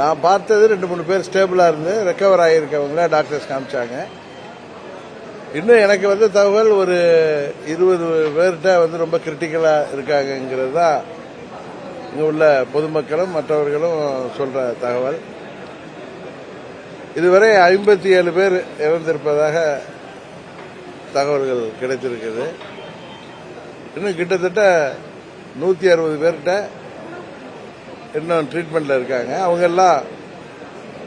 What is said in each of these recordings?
நான் பார்த்தது 2-3 பேர் ஸ்டேபிளா இருந்து ரெக்கவர் ஆகியிருக்கவங்கள டாக்டர்ஸ் காமிச்சாங்க. இன்னும் எனக்கு வந்து தகவல் ஒரு 20 பேர்கிட்ட ரொம்ப கிரிட்டிக்கலா இருக்காங்கிறது தான் இங்க உள்ள பொதுமக்களும் மற்றவர்களும் சொல்ற தகவல். இதுவரை 57 பேர் இறந்திருப்பதாக தகவல்கள் கிடைத்திருக்குது. இன்னும் கிட்டத்தட்ட 160 பேர்கிட்ட இன்னும் ட்ரீட்மெண்ட்ல இருக்காங்க. அவங்க எல்லாம்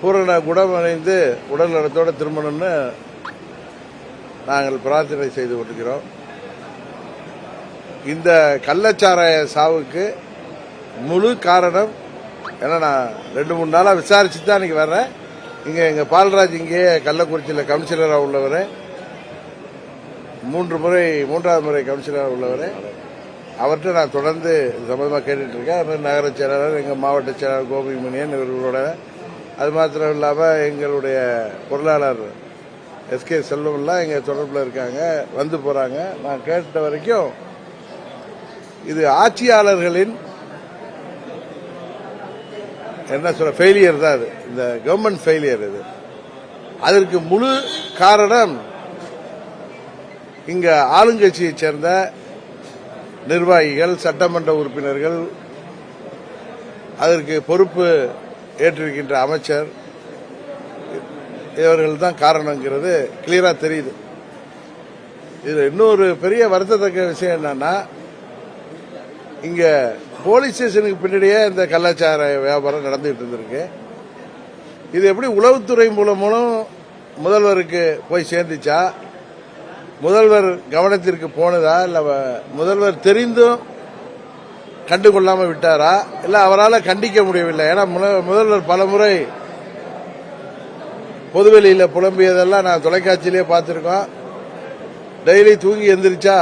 பூரண குணமடைந்து உடல் நலத்தோடு திரும்பணும்னு நாங்கள் பிரார்த்தனை செய்து கொண்டிருக்கிறோம். இந்த கள்ளச்சாராய சாவுக்கு முழு காரணம் ஏன்னா நான் 2-3 நாளா விசாரிச்சு தான் இன்னைக்கு வர்றேன். இங்க எங்க பால்ராஜ் இங்கே கள்ளக்குறிச்சியில் கவுன்சிலராக உள்ளவர், 3வது முறை கவுன்சிலராக உள்ளவர். அவர்கிட்ட நான் தொடர்ந்து சம்பந்தமாக கேட்டுட்டு இருக்கேன். நகர செயலாளர், எங்கள் மாவட்ட செயலாளர் கோபிமணியன் இவர்களோட, அது மாத்திரம் இல்லாமல் எங்களுடைய பொருளாளர் எஸ்கே செல்வம்லாம் எங்க தொடர்பில் இருக்காங்க, வந்து போறாங்க. நான் கேட்ட வரைக்கும் இது ஆட்சியாளர்களின் என்ன சொல்ற ஃபெயிலியர் தான். இது இந்த கவர்மெண்ட் ஃபெயிலியர். இது அதற்கு முழு காரணம் இங்க ஆளுங்கட்சியை சேர்ந்த நிர்வாகிகள், சட்டமன்ற உறுப்பினர்கள், அதற்கு பொறுப்பு ஏற்றிருக்கின்ற அமைச்சர், இவர்கள் தான் காரணங்கிறது கிளியரா தெரியுது. இதுல இன்னொரு பெரிய வருத்தத்தக்க விஷயம் என்னன்னா, இங்க போலீஸ் ஸ்டேஷனுக்கு பின்னாடியே இந்த கள்ளச்சாராய வியாபாரம் நடந்துட்டு இருந்திருக்கு. இது எப்படி உளவுத்துறை மூலம் முதல்வருக்கு போய் சேர்ந்துச்சா, முதல்வர் கவனத்திற்கு போனதா, இல்ல முதல்வர் தெரிந்தும் கண்டுகொள்ளாம விட்டாரா, இல்ல அவரால் கண்டிக்க முடியவில்லை? ஏன்னா முதல்வர் பலமுறை பொதுவெளியில புலம்பியதெல்லாம் நான் தொலைக்காட்சியிலே பார்த்திருக்கோம். டெய்லி தூங்கி எந்திரிச்சா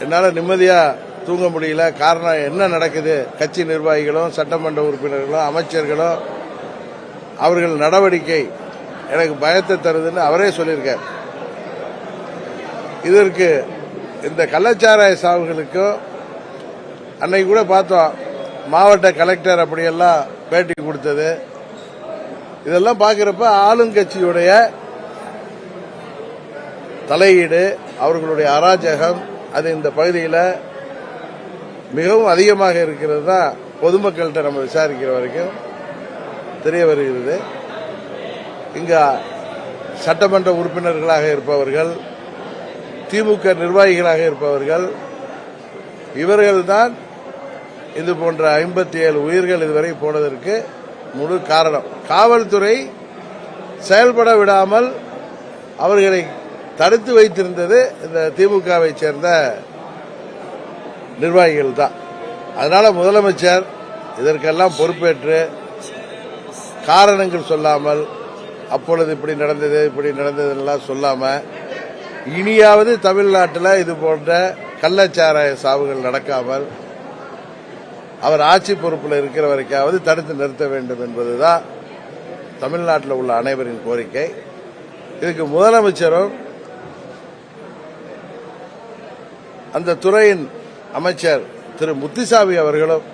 என்னால நிம்மதியா தூங்க முடியல. காரணம் என்ன நடக்குது? கட்சி நிர்வாகிகளும், சட்டமன்ற உறுப்பினர்களும், அமைச்சர்களும் அவர்கள் நடவடிக்கை எனக்கு பயத்தை தருதுன்னு அவரே சொல்லியிருக்கார். இதற்கு இந்த கள்ளச்சாராய சாவுகளுக்கும் அன்னைக்கு கூட பார்த்தோம், மாவட்ட கலெக்டர் அப்படியெல்லாம் பேட்டி கொடுத்தது. இதெல்லாம் பார்க்கிறப்ப ஆளுங்கட்சியுடைய தலையீடு, அவர்களுடைய அராஜகம் அது இந்த பகுதியில் மிகவும் அதிகமாக இருக்கிறது தான் பொதுமக்கள்கிட்ட நம்ம விசாரிக்கிற வரைக்கும் தெரிய வருகிறது. இங்க சட்டமன்ற உறுப்பினர்களாக இருப்பவர்கள், திமுக நிர்வாகிகளாக இருப்பவர்கள், இவர்கள்தான் இது போன்ற 57 உயிர்கள் இதுவரை போனதற்கு முழு காரணம். காவல்துறை செயல்பட விடாமல் அவர்களை தடுத்து வைத்திருந்தது இந்த திமுகவை சேர்ந்த நிர்வாகிகள் தான். அதனால முதலமைச்சர் இதற்கெல்லாம் பொறுப்பேற்று காரணங்கள் சொல்லாமல், அப்பொழுது இப்படி நடந்தது சொல்லாம, இனியாவது தமிழ்நாட்டில் இது போன்ற கள்ளச்சாராய சாவுகள் நடக்காமல் அவர் ஆட்சி பொறுப்பில் இருக்கிற வரைக்காவது தடுத்து நிறுத்த வேண்டும் என்பதுதான் தமிழ்நாட்டில் உள்ள அனைவரின் கோரிக்கை. இதுக்கு முதலமைச்சரும் அந்த துறையின் அமைச்சர் திரு முத்துசாமி அவர்களும்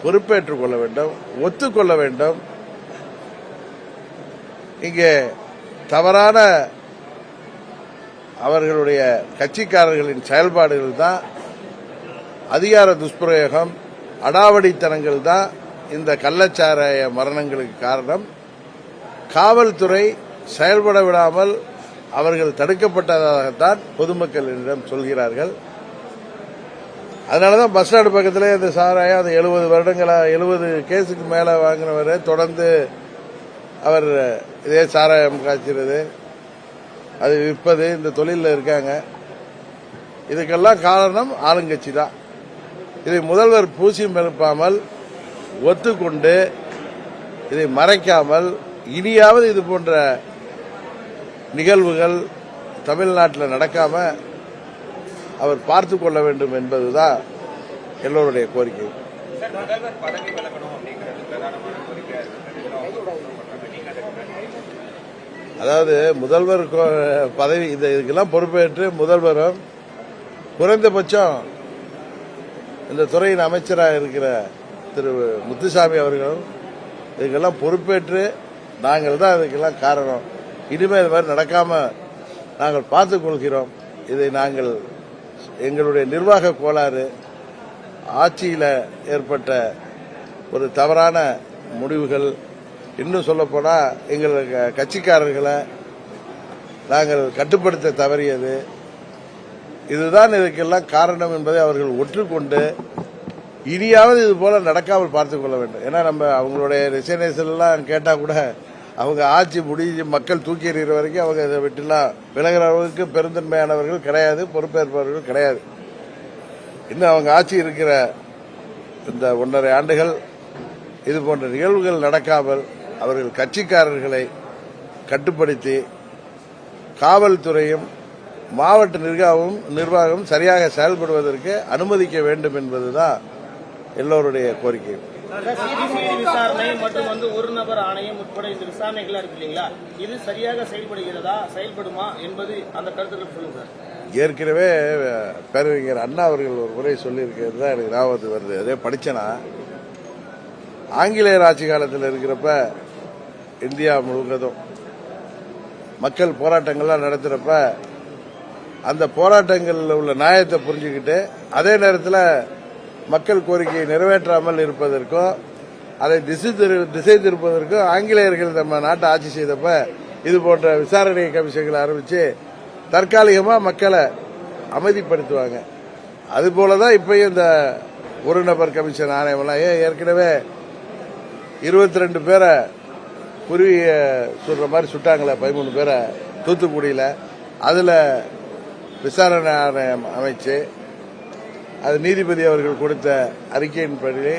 பொறுப்பேற்றுக் கொள்ள வேண்டும், ஒத்துக்கொள்ள வேண்டும். இங்கே தவறான அவர்களுடைய கட்சிக்காரர்களின் செயல்பாடுகள் தான், அதிகார துஷ்பிரயோகம், அடாவடித்தனங்கள் தான் இந்த கள்ளச்சாராய மரணங்களுக்கு காரணம். காவல்துறை செயல்பட விடாமல் அவர்கள் தடுக்கப்பட்டதாகத்தான் பொதுமக்களிடம் சொல்கிறார்கள். அதனாலதான் பஸ் ஸ்டாண்டு பக்கத்திலே இந்த சாராயம் அது 70 கேஸுக்கு மேல வாங்கினவர் தொடர்ந்து அவர் இதே சாராயம் காய்ச்சிறது, அது விற்பது, இந்த தொழிலில் இருக்காங்க. இதுக்கெல்லாம் காரணம் ஆளுங்கட்சி தான். இதை முதல்வர் பூசியும் எழுப்பாமல் ஒத்துக்கொண்டு இதை மறைக்காமல் இனியாவது இது போன்ற நிகழ்வுகள் தமிழ்நாட்டில் நடக்காம அவர் பார்த்துக் கொள்ள வேண்டும் என்பதுதான் எல்லோருடைய கோரிக்கை. அதாவது முதல்வர் பதவி இதுக்கெல்லாம் பொறுப்பேற்று முதல்வரும் குறைந்தபட்சம் இந்த துறையின் அமைச்சராக இருக்கிற திரு முத்துசாமி அவர்களும் இதுக்கெல்லாம் பொறுப்பேற்று நாங்கள் தான் இதுக்கெல்லாம் காரணம், இனிமேல் இது மாதிரி நடக்காம நாங்கள் பார்த்துக் கொள்கிறோம், இதை நாங்கள் எங்களுடைய நிர்வாக கோளாறு, ஆட்சியில் ஏற்பட்ட ஒரு தவறான முடிவுகள், இன்னும் சொல்லப்போனா எங்கள் கட்சிக்காரர்களை நாங்கள் கட்டுப்படுத்த தவறியது, இதுதான் இதுக்கெல்லாம் காரணம் என்பதை அவர்கள் ஒற்றுக்கொண்டு இனியாவது இது போல நடக்காமல் பார்த்துக் கொள்ள வேண்டும். ஏன்னா நம்ம அவங்களுடைய ரெசிக்னேஷன் எல்லாம் கேட்டா கூட அவங்க ஆட்சி முடிஞ்சு மக்கள் தூக்கி எறிகிற வரைக்கும் அவங்க இதை விட்டுலாம் விலகிறவர்களுக்கு பெருந்தன்மையானவர்கள் கிடையாது, பொறுப்பேற்பவர்கள் கிடையாது. இன்னும் அவங்க ஆட்சி இருக்கிற இந்த 1.5 ஆண்டுகள் இது போன்ற நிகழ்வுகள் நடக்காமல் அவர்கள் கட்சிக்காரர்களை கட்டுப்படுத்தி காவல்துறையும் மாவட்ட நிர்வாகமும் சரியாக செயல்படுவதற்கு அனுமதிக்க வேண்டும் என்பதுதான் எல்லோருடைய கோரிக்கை. விசாரணை மற்றும் ஒரு நபர் ஆணையம் உட்பட இந்த விசாரணைகள் இருக்கு இல்லைங்களா, இது சரியாக செயல்படுமா என்பது அந்த கருத்துக்கள் சொல்லுங்க சார். ஏற்கனவே பேரறிஞர் அண்ணா அவர்கள் ஒரு முறை சொல்லியிருக்கிறது தான் எனக்கு ஞாபகத்து வருது. அதே படிச்சனா ஆங்கிலேயர் ஆட்சி காலத்தில் இருக்கிறப்ப இந்தியா முழுவதும் மக்கள் போராட்டங்கள்லாம் நடத்துறப்ப அந்த போராட்டங்களில் உள்ள நியாயத்தை புரிஞ்சுக்கிட்டு அதே நேரத்தில் மக்கள் கோரிக்கையை நிறைவேற்றாமல் இருப்பதற்கும் அதை திசை திருப்பதற்கும் ஆங்கிலேயர்கள் நம்ம நாட்டை ஆட்சி செய்தப்ப இது போன்ற விசாரணை கமிஷன்களை ஆரம்பிச்சு தற்காலிகமா மக்களை அமைதிப்படுத்துவாங்க. அதுபோலதான் இப்பயும் இந்த ஒரு நபர் கமிஷன் ஆணையமெல்லாம் ஏற்கனவே 22 பேரை குருவிய சுடுற மாதிரி சுட்டாங்களே, 13 பேரை தூத்துக்குடியில், அதுல விசாரணை ஆணையம் அமைச்சு அது நீதிபதி அவர்கள் கொடுத்த அறிக்கையின்படி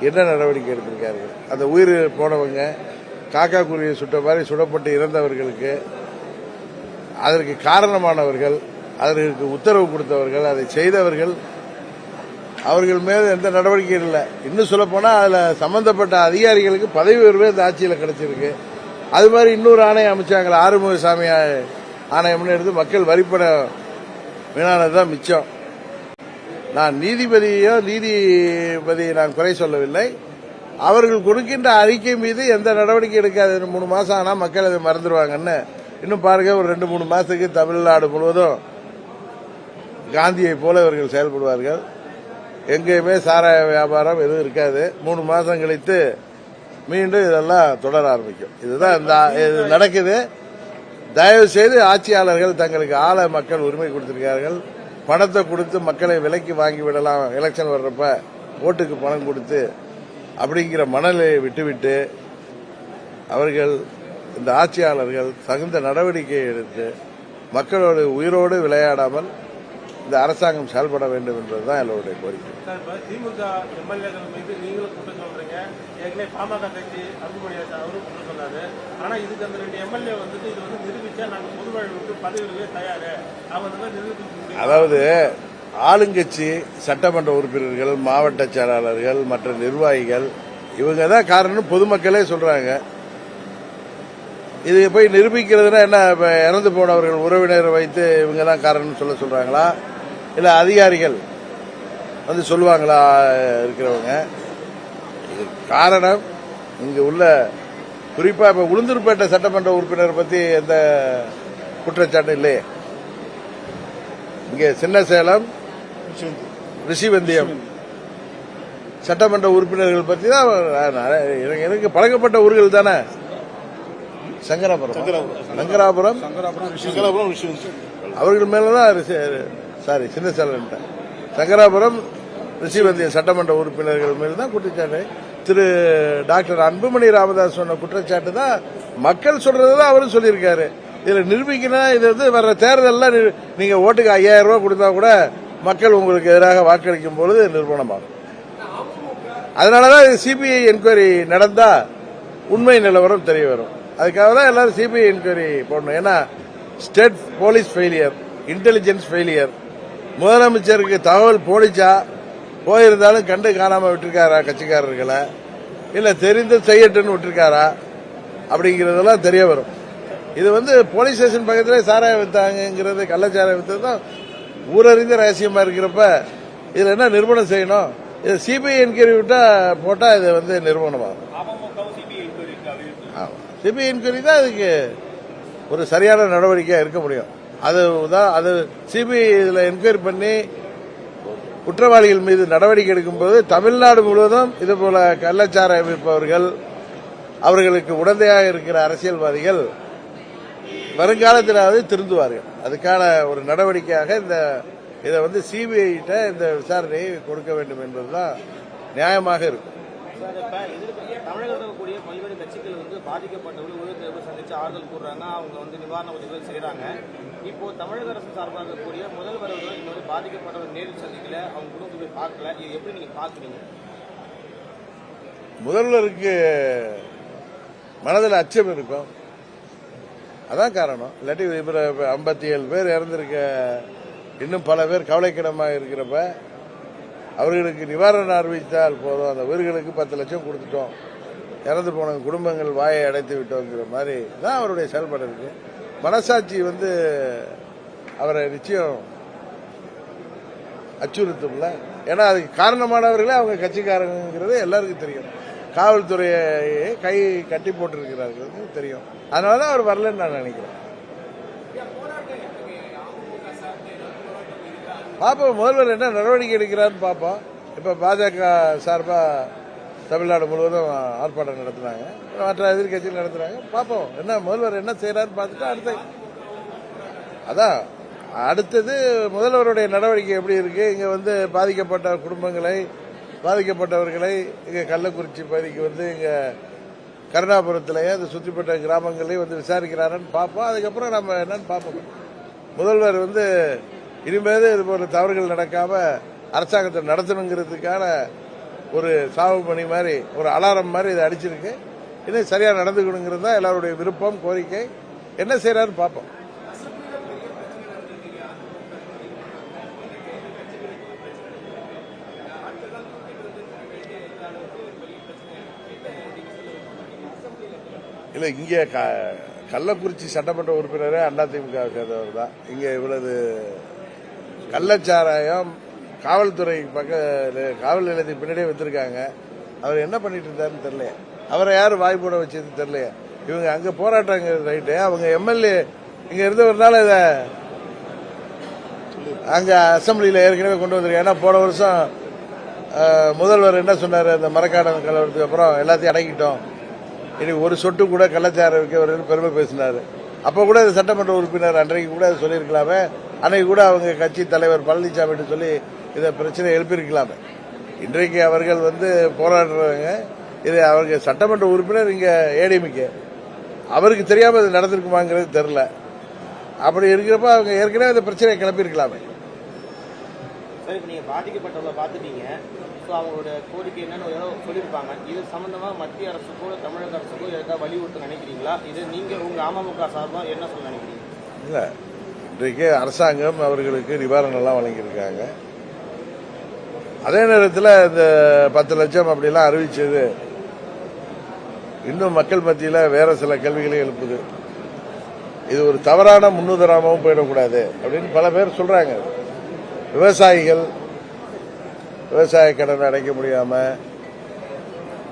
என்ன நடவடிக்கை எடுத்திருக்கார்கள். அந்த உயிர் போனவங்க காக்கா குருவியை சுட்ட மாதிரி சுடப்பட்டு இறந்தவர்களுக்கு அதற்கு காரணமானவர்கள், அதற்கு உத்தரவு கொடுத்தவர்கள், அதை செய்தவர்கள், அவர்கள் மீது எந்த நடவடிக்கையும் இல்லை. இன்னும் சொல்ல போனா அதுல சம்பந்தப்பட்ட அதிகாரிகளுக்கு பதவி உயர்வே இந்த ஆட்சியில் கிடைச்சிருக்கு. அது மாதிரி இன்னொரு ஆணையம் அமைச்சாங்களா, ஆறுமுகசாமி ஆணையம்னு எடுத்து மக்கள் வரிப்பணம் வீணானதுதான் மிச்சம். நான் நீதிபதியை நான் குறை சொல்லவில்லை. அவர்கள் கொடுக்கின்ற அறிக்கை மீது எந்த நடவடிக்கை எடுக்காது. 3 மாசம் ஆனா மக்கள் அதை மறந்துடுவாங்கன்னு. இன்னும் பாருங்க, ஒரு 2-3 மாசத்துக்கு தமிழ்நாடு முழுவதும் காந்தியை போல இவர்கள் செயல்படுவார்கள். எங்கேயுமே சாராய வியாபாரம் எதுவும் இருக்காது. 3 மாசம் கழித்து மீண்டும் இதெல்லாம் தொடர ஆரம்பிக்கும். இதுதான் இது நடக்குது. தயவு செய்து ஆட்சியாளர்கள் தங்களுக்கு ஆள மக்கள் உரிமை கொடுத்திருக்கார்கள். பணத்தை கொடுத்து மக்களை விலைக்கு வாங்கி விடலாம், எலெக்ஷன் வர்றப்ப ஓட்டுக்கு பணம் கொடுத்து அப்படிங்கிற மனநிலையை விட்டுவிட்டு அவர்கள் இந்த ஆட்சியாளர்கள் தகுந்த நடவடிக்கையை எடுத்து மக்களோடு உயிரோடு விளையாடாமல் இந்த அரசாங்கம் செயல்பட வேண்டும் என்பதுதான் எல்லோருடைய கோரிக்கை. திமுக எம்எல்ஏக்கள் மீது நீங்களும் குற்றம் சொல்றீங்க, ஏற்கனவே பாமக கட்சி அன்புமணி அவரும் குற்றம் சொன்னாரு. ஆனா இதுக்கு அந்த 2 எம்எல்ஏ வந்துட்டு இது நிரூபிச்சா நாங்க பொதுவாழ்வுக்கு பதவிகளே தயாரு, அவங்க நிரூபிக்க. அதாவது ஆளுங்கட்சி சட்டமன்ற உறுப்பினர்கள், மாவட்ட செயலாளர்கள், மற்ற நிர்வாகிகள் இவங்க தான் காரணம் பொதுமக்களே சொல்றாங்க. இது போய் நிரூபிக்கிறதுனா என்ன, இறந்து போனவர்கள் உறவினரை வைத்து இவங்க தான் காரணம் சொல்றாங்களா, இல்ல அதிகாரிகள் வந்து சொல்லுவாங்களா இருக்கிறவங்க? இது காரணம் இங்க உள்ள குறிப்பா இப்ப உளுந்தூர்பேட்டை சட்டமன்ற உறுப்பினர் பத்தி எந்த குற்றச்சாட்டு இல்லையே. இங்க சின்ன சேலம், ரிஷிவந்தியம் சட்டமன்ற உறுப்பினர்கள் பத்தி தான் எனக்கு பழக்கப்பட்ட ஊர்கள் தானே. சங்கராபுரம் அவர்கள் மேலதான், சாரி சின்ன சேலம், சங்கராபுரம் ரிஷிவந்திய சட்டமன்ற உறுப்பினர்கள் மேல்தான் குற்றச்சாட்டு. திரு டாக்டர் அன்புமணி ராமதாஸ் சொன்ன குற்றச்சாட்டு தான் மக்கள் சொல்றதுதான் அவரும் சொல்லியிருக்காரு. இதுல நிரூபிக்கணும், இது வர்ற தேர்தலில் நீங்க ஓட்டுக்கு 5000 ரூபாய் கொடுத்தா கூட மக்கள் உங்களுக்கு எதிராக வாக்களிக்கும் பொழுது நிரூபணமாகும். அதனாலதான் சிபிஐ என்கொயரி நடந்தா உண்மை நிலவரம் தெரிய வரும். அதுக்காக தான் எல்லாரும் சிபிஐ என்கொயரி போடணும். ஏன்னா state police failure, intelligence failure. முதலமைச்சருக்கு தகவல் போடிச்சா போயிருந்தாலும் கண்டு காணாம விட்டுருக்காரா கட்சிக்காரர்களை, இல்ல தெரிந்து செய்யட்டுன்னு விட்டுருக்காரா அப்படிங்கறதெல்லாம் தெரிய வரும். இது போலீஸ் ஸ்டேஷன் பக்கத்திலே சாராயம் வித்தாங்கிறது, கள்ளச்சாராயம் வித்தது தான் ஊரறிந்த ரகசியமா இருக்கிறப்ப இதுல என்ன நிறுவனம் செய்யணும்? இது சிபிஐ என்கொயரி விட்டா போட்டா இது வந்து நிறுவனமாகும். சிபிஐ என்கொயரி தான் இதுக்கு ஒரு சரியான நடவடிக்கையா இருக்க முடியும். அது சிபிஐ இதுல என்கொயரி பண்ணி குற்றவாளிகள் மீது நடவடிக்கை எடுக்கும்போது தமிழ்நாடு முழுவதும் இதுபோல கள்ளச்சாராயம் விற்பவர்கள், அவர்களுக்கு உடந்தையாக இருக்கிற அரசியல்வாதிகள் வருங்காலத்திலாவது திருந்துவார்கள். அதுக்கான ஒரு நடவடிக்கையாக இதை வந்து சிபிஐ இந்த விசாரணையை கொடுக்க வேண்டும் என்பதுதான் நியாயமாக இருக்கும். தமிழகத்தில் இருக்கக்கூடிய பல்வேறு கட்சிகள் வந்து பாதிக்கப்பட்டவர்கள் உயிரிழப்பு சந்திச்சு ஆறுதல் கூறுறாங்க, அவங்க வந்து நிவாரண உதவிகள் செய்யறாங்க. இப்போ தமிழக அரசு சார்பாக இருக்கக்கூடிய முதல்வர் அவர்கள் இந்த மாதிரி பாதிக்கப்பட்டவர் நேரில் சந்திக்கல, அவங்க குடும்பத்தை பார்க்கல, இது எப்படி நீங்க பாக்குறீங்க? முதல்வருக்கு மனதில் அச்சம் இருக்கும், அதான் காரணம். இல்லாட்டி 57 பேர் இறந்திருக்க, இன்னும் பல பேர் கவலைக்கிடமாக இருக்கிறப்ப அவர்களுக்கு நிவாரணம் அறிவித்தால் போதும், அந்த உயிர்களுக்கு 10 லட்சம் கொடுத்துட்டோம், இறந்து போன குடும்பங்கள் வாயை அடைத்து விட்டோங்கிற மாதிரி தான் அவருடைய செயல்பாடு இருக்கு. மனசாட்சி வந்து அவரை நிச்சயம் அச்சுறுத்தும்ல. ஏன்னா அதுக்கு காரணமானவர்களே அவங்க கட்சிக்காரங்கிறது எல்லாருக்கும் தெரியும். காவல்துறையை கை கட்டி போட்டிருக்கிறார்கள் தெரியும். அதனாலதான் அவர் வரலன்னு நான் நினைக்கிறேன். பாப்போம் முதல்வர் என்ன நடவடிக்கை எடுக்கிறான்னு பார்ப்போம். இப்ப பாஜக சார்பா தமிழ்நாடு முழுவதும் ஆர்ப்பாட்டம் நடத்துறாங்க, மற்ற எதிர்கட்சிகள் நடத்துறாங்க. பார்ப்போம் என்ன முதல்வர் என்ன செய்யறாருன்னு பார்த்துட்டு அடுத்தது முதல்வருடைய நடவடிக்கை எப்படி இருக்கு. இங்க வந்து பாதிக்கப்பட்ட குடும்பங்களை, பாதிக்கப்பட்டவர்களை இங்க கள்ளக்குறிச்சி பகுதிக்கு வந்து இங்க கருணாபுரத்திலேயே அந்த சுற்றிப்பட்ட கிராமங்களையும் வந்து விசாரிக்கிறாருன்னு பார்ப்போம். அதுக்கப்புறம் நம்ம என்னன்னு பார்ப்போம். முதல்வர் வந்து இனிமேல் இது போல தவறுகள் நடக்காம அரசாங்கத்தை நடத்தணுங்கிறதுக்கான ஒரு சாவு பணி மாதிரி, ஒரு அலாரம் மாதிரி இதை அடிச்சிருக்கு. இன்னும் சரியா நடந்துக்கணுங்கிறது தான் எல்லாருடைய விருப்பம், கோரிக்கை. என்ன செய்யறாருன்னு பார்ப்போம். இல்ல இங்க கள்ளக்குறிச்சி சட்டமன்ற உறுப்பினரே அதிமுக சேர்ந்தவர் தான். இங்க இவ்வளவு கள்ளச்சாராயம் காவல்துறை காவல் நிலையத்துக்கு பின்னாடியே வச்சிருக்காங்க. அவர் என்ன பண்ணிட்டு இருந்தாருன்னு தெரியல. அவரை யாரு வாய் போட வச்சது தெரியல. இவங்க அங்க போராட்டாங்க ரைட்டு. அவங்க எம்எல்ஏ இங்க இருந்தவர்னால இத அங்க அசம்பிளியில ஏற்கனவே கொண்டு வந்திருக்காங்க. ஏன்னா போன வருஷம் முதல்வர் என்ன சொன்னாரு, அந்த மரக்காணம் கலவரத்துக்கு அப்புறம் எல்லாத்தையும் அடங்கிட்டோம், இனி ஒரு சொட்டு கூட கள்ளச்சாரம் வைக்க பெருமை பேசினாரு. அப்ப கூட சட்டமன்ற உறுப்பினர் அன்றைக்கு கூட சொல்லியிருக்கலாமே. அன்னைக்கு கூட அவங்க கட்சி தலைவர் பழனிசாமி சொல்லி இதை பிரச்சனை எழுப்பியிருக்கலாமே. இன்றைக்கு அவர்கள் வந்து போராடுறாங்க. இது அவங்க சட்டமன்ற உறுப்பினர் இங்க ஏடிஎம்கே, அவருக்கு தெரியாம இது நடந்திருக்குமாங்கிறது தெரியல. அப்படி இருக்கிறப்ப அவங்க ஏற்கனவே இந்த பிரச்சனையை கிளப்பியிருக்கலாமே. நீங்க பாதிக்கப்பட்டவங்களை பாத்துட்டீங்க, அவங்களோட கோரிக்கை என்னன்னு சொல்லியிருப்பாங்க. இது சம்பந்தமா மத்திய அரசுக்கோ தமிழக அரசுக்கோ ஏதாவது வலியுறுத்த நினைக்கிறீங்களா? இது நீங்க உங்க அமமுக சார்பா என்ன சொல்ல நினைக்கிறீங்க? இல்ல, இன்றைக்கு அரசாங்கம் அவர்களுக்கு நிவாரணம் எல்லாம் வழங்கியிருக்காங்க. அதே நேரத்தில் இந்த 10 லட்சம் அப்படிலாம் அறிவிச்சது இன்னும் மக்கள் மத்தியில் வேற சில கேள்விகளை எழுப்புது. இது ஒரு தவறான முன்னுதாரணமாகவும் போயிடக்கூடாது அப்படின்னு பல பேர் சொல்றாங்க. விவசாயிகள் விவசாய கடன் அடைக்க முடியாம,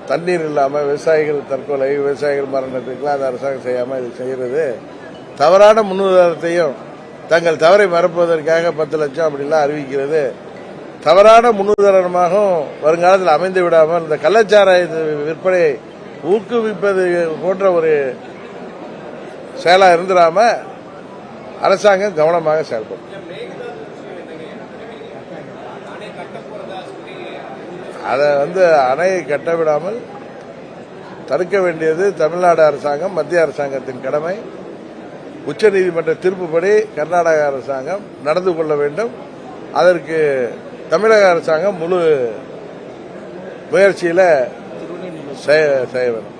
தண்ணீர் இல்லாம விவசாயிகள் தற்கொலை, விவசாயிகள் மரணத்துக்குலாம் அந்த அரசாங்கம் செய்யாம இது செய்யறது தவறான முன்னுதாரணத்தையும் தங்கள் தவறை மறப்பதற்காக 10 லட்சம் அப்படிலாம் அறிவிக்கிறது தவறான முன்னுதாரணமாகவும் வருங்காலத்தில் அமைந்து விடாமல் இந்த கள்ளச்சாராய விற்பனை ஊக்குவிப்பது போன்ற ஒரு செயலா இருந்துடாம அரசாங்கம் கவனமாக செயல்படும். அதை வந்து அணையை கட்டவிடாமல் தடுக்க வேண்டியது தமிழ்நாடு அரசாங்கம், மத்திய அரசாங்கத்தின் கடமை. உச்சநீதிமன்ற தீர்ப்புப்படி கர்நாடக அரசாங்கம் நடந்து கொள்ள வேண்டும். அதற்கு தமிழக அரசாங்கம் முழு முயற்சியில செய்ய வேண்டும்.